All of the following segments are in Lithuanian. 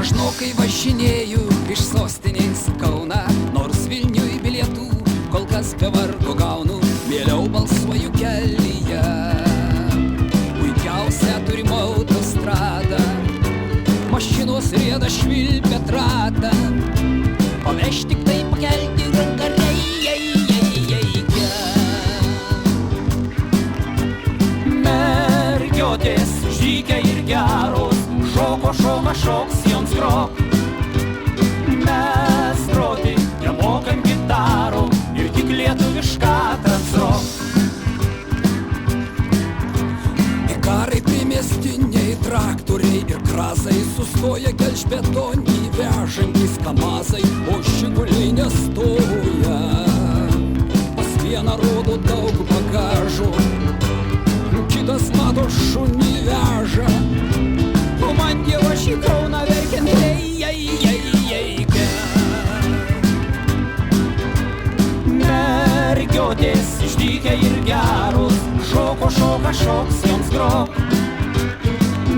Dažnokai važinėju iš sostinės Kauną, nors Vilniui bilietų kol kas be vargo gaunu. Mieliau balsuoju kelyje, puikiausia turima autostrada, mašinos rieda švilpia tratą, o aš tik tai pakelti ranką reikia. Mergiotės žygia ir geros, šoka šoks joms grok. Mes groti nemokam gitarų ir tik lietuvišką transrok. Ikarai primestiniai, traktoriai ir krazai sustoja gelžbetonį vežantys kamazai, o žiguliai nestoja. Pas vieną rodo daug bagažo, kitas mato šunį veža, o man dievas į Kauną verkiant reikia. Mergiotės išdykę ir geros, šoka šoks joms grok.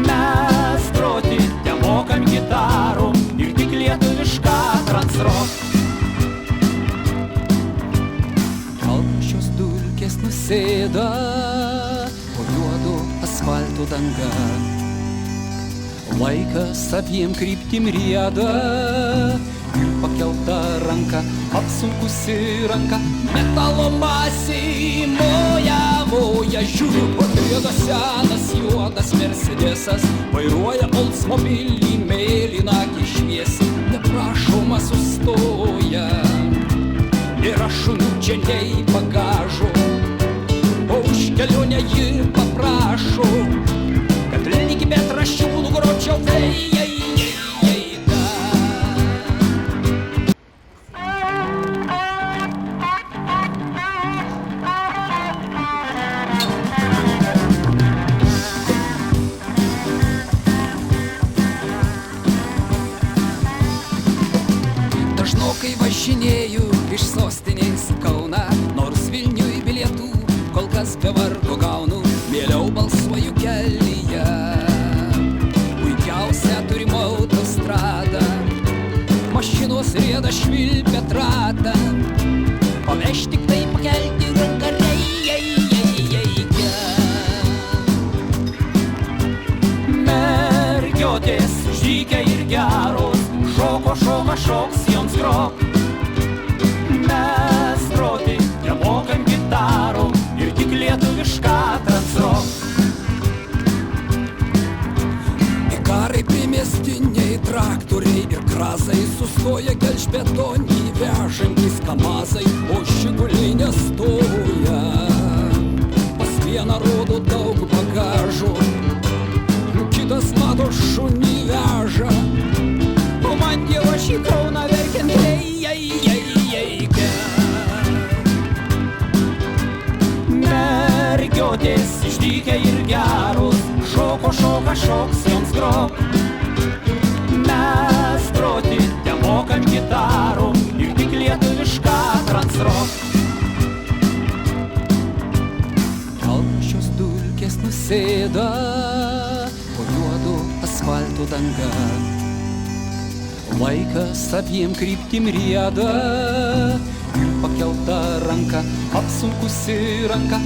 Mes groti nemokam gitarų ir tik lietuvišką transrok. Kalšios dulkės nusėda po juodu asfalto danga. Laikas abiem kryptim rieda ir pakelta ranka, apsunkusi ranka, metalo masė moja. Žiūriu, patrieda senas juodas Mercedesas, vairuoja Oldsmobilį mėlyną akį šviesi, neprašoma sustoja. Nėra šunų čia nei bagažo, o už kelionę ji paprašo, kad lyg be traščių nugročiau Dažnokai važinėju iš sostinės Kauną, nors Vilniui bilietų kol kas be vargo gaunu. Mieliau balsuoju kelyje, puikiausia turima autostrada, mašinos rieda švilpia tratą, o aš tik tai pakelti ranką reikia. Mergiotės žygia ir geros, šoka šoks joms grok. Mes groti nemokam gitarų ir tik lietuvišką transrok. Ikarai primestiniai, traktoriai ir krazai sustoja gelžbetonį vežantys kamazai, o žiguliai nestoja. Pas vieną rodo daug bagažo, kitas mato šunį veža, o man dievas į Kauną verkiant reikia. Mergiotės išdykę ir geros, šoka šoks joms grok. Mes groti nemokam gitarų ir tik lietuvišką transrok. Kalšios dulkės nusėda po juodu asfalto danga. Laikas abiem kryptim rieda ir pakelta ranka, apsunkusi ranka,